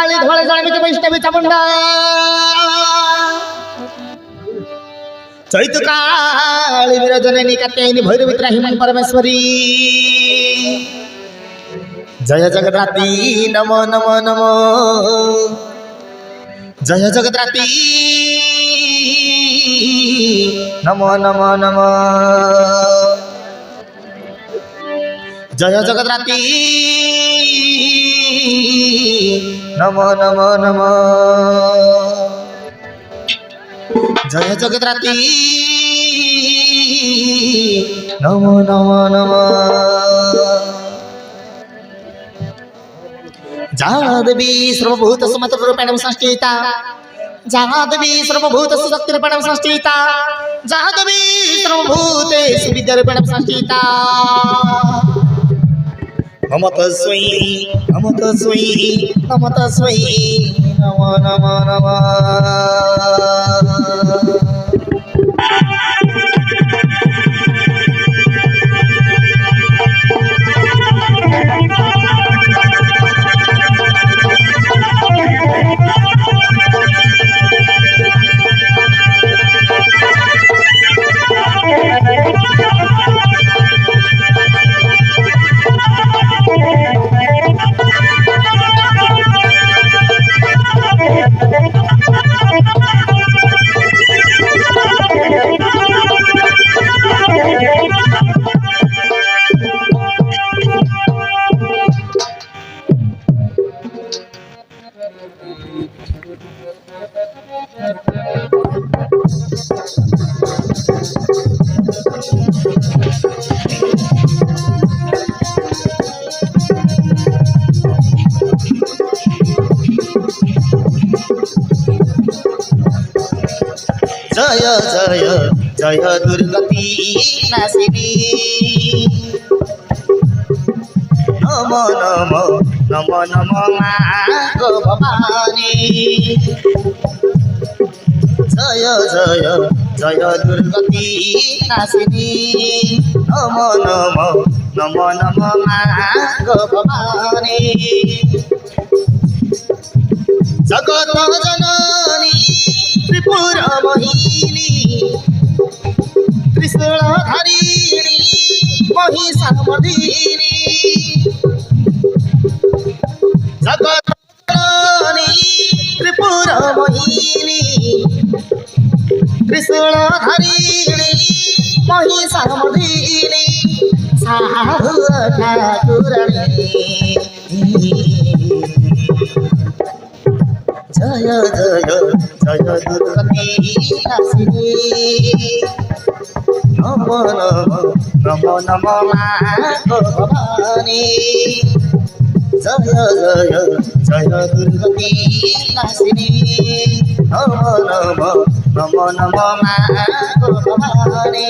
काली धोळे जाणविके वैष्णवी चामुंडा चैत काली विरजननी कात्यायनी भैरवी त्राहिमां परमेश्वरी जय जगद्राती नमो नमो नमो जय जगद्राती नमो नमो नमो जय जगद्राती नमो नमो नमो जय जगद्राती नमो नमो नमो जादेवी सर्वभूत समतरूपेण संस्थिता जादेवी सर्वभूत शक्तिरूपेण संस्थिता जादेवी सर्वभूतेषु विद्यारूपेण संस्थिता नमो तस्मै नमो तस्मै नमो तस्मै नमो नमो नमः जय जय जय दुर्गति नाशिनी नमो नमो नमो नमो मागो भवानी जय जय जय दुर्गति नाशिनी नमो नमो नमो नमो मागो भवानी जगत जननी त्रिपुर मोहिनी त्रिशूलधारिणी महिषामर्दिनी जगत जननी त्रिपुर मोहिनी त्रिशूलधारिणी महिषामर्दिनी साहु ठाकुराणी जय जय जय दुर्गति नाशिनी नमो नमो नमो नमो मागो भवानी जय जय जय दुर्गति नाशिनी नमो नमो नमो नमो मागो भवानी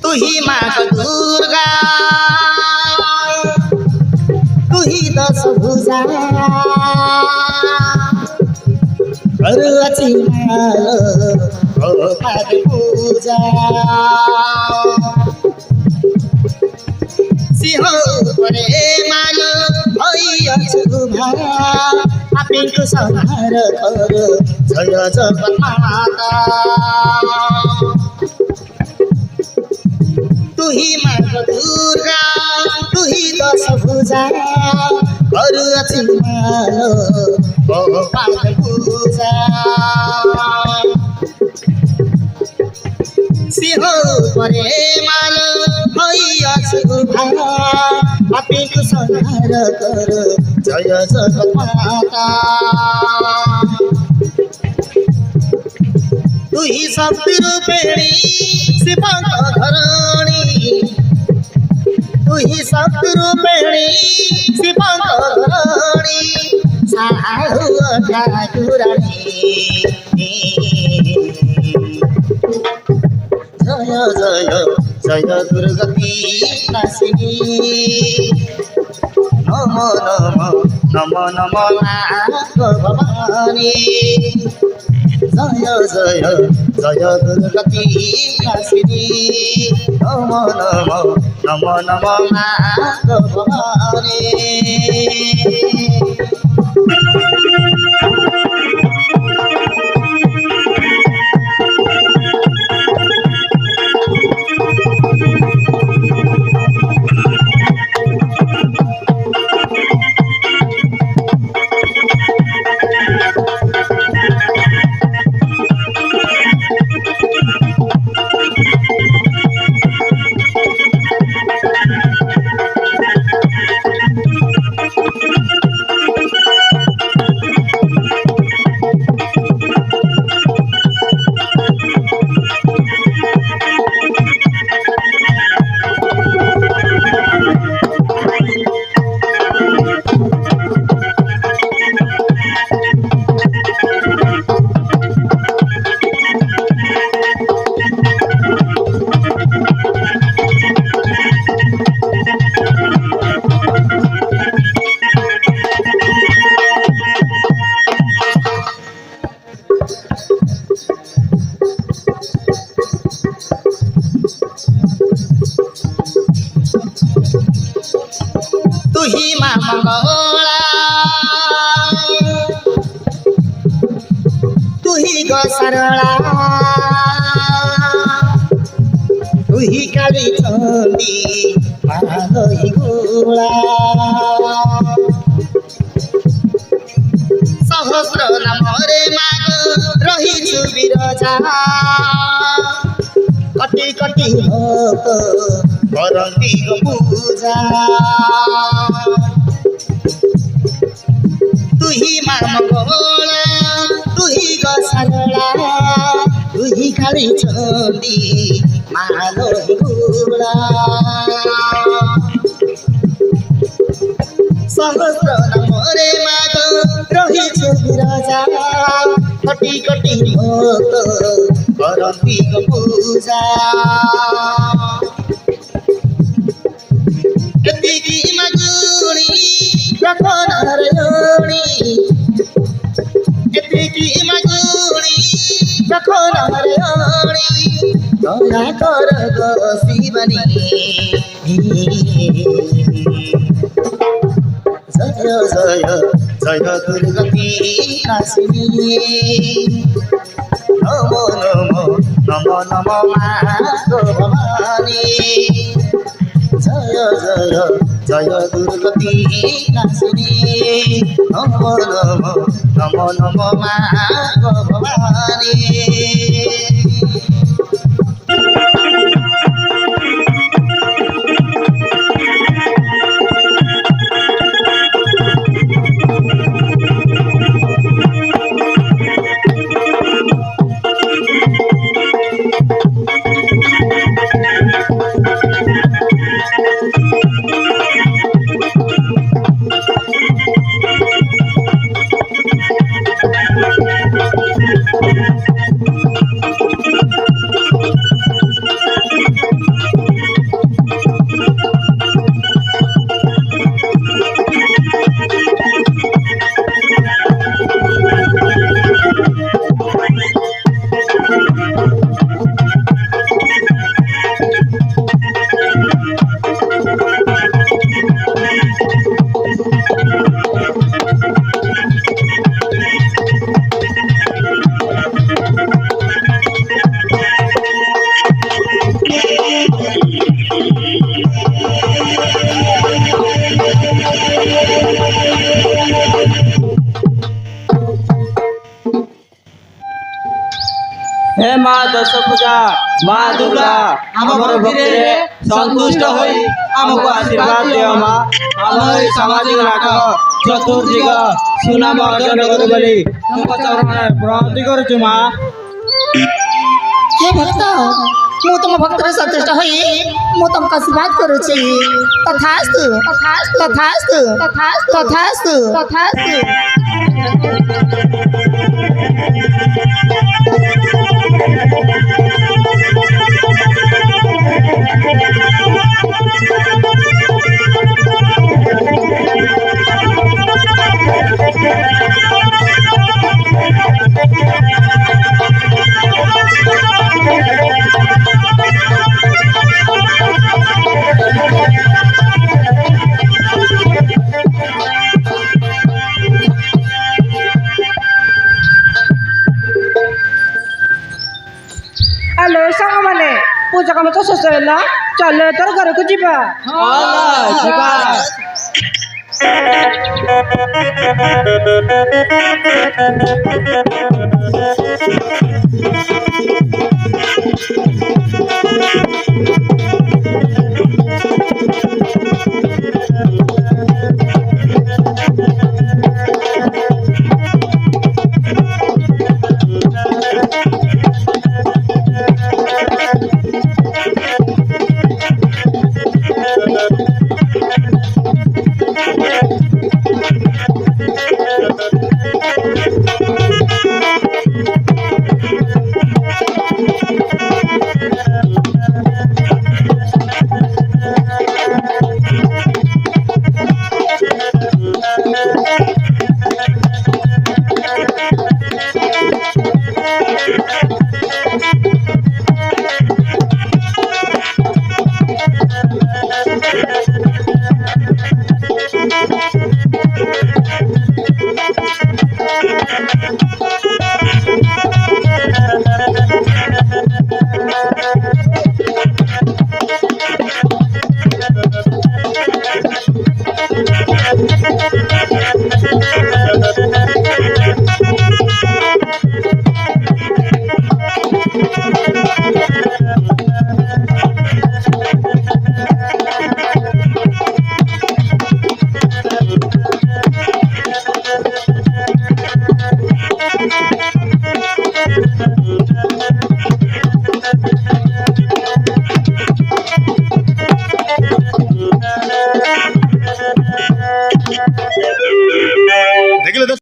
तू ही माँ दुर्गा तू ही दस भुजा करुअछि पूजा सिंह परे मान भइअछु पापीको संहार कर जय जगन्माता तू ही माँ दुर्गा तू ही दश भुजा अरु अचिमालो गोपाल पूजा सिंह परे माल भइअछु पापीको संहार कर जय जगन्माता तू ही शक्ति रूपिणी शिवको धरणी तू ही शक्ति रूपिणी शिवको धरणी साहु ठाकुराणी जय जय जय दुर्गति नासिनी नमो नमो नमो नमो नाथ भवानी जय जय जय दुर्गति नासिनी नमो नमो नमो नमो नाथ भवानी तू ही माँ मंगला तू ही गो सरला तू ही काली चंडी मालोही गोला सहस्र नामरे माग रहिछु बिरजा कटी कटी भक्त करती पूजा तू ही माँ मंगला तू ही गो सरला तू ही काली चंडी मालोही गोला सहस्र नामरे माग रहिछु बिरजा कटी कटी भक्त करती पूजा यतिकी मगुणी प्रखन हरयोणी यतिकी मगुणी प्रखन हरयोणी दया कर गो शिवनी जय जय जय दुर्गति नासिनी नमो नमो नमो नमो माँ भवानी जय जय जय दुर्गति नासिनी नमो नमो नमो नमो माँ भवानी মা দশ পূজা মা দুর্গা আমার ভক্তিরে সন্তুষ্ট হই আমাকে আশীর্বাদ দিও মা আমার সামাজিক নাটক চতুর্দিগ সুনাম অর্জন কରୁ ବୋଲି ତୁମ ଚରଣରେ ପ୍ରଣତି କରୁଛୁ ମା। हे भक्त ମୁଁ ତୁମ ଭକ୍ତରେ ସନ୍ତୁଷ୍ଟ ହୋଇ ମୁଁ ତୁମକୁ ଆଶୀର୍ବାଦ କରୁଛି ତଥାସ୍ତୁ ତଥାସ୍ତୁ ତଥାସ୍ତୁ ତଥାସ୍ତୁ। हेलो साଙ୍ଗमाने पूजा काम तो शेष है चल तोर घर को जीवा ଯିବା।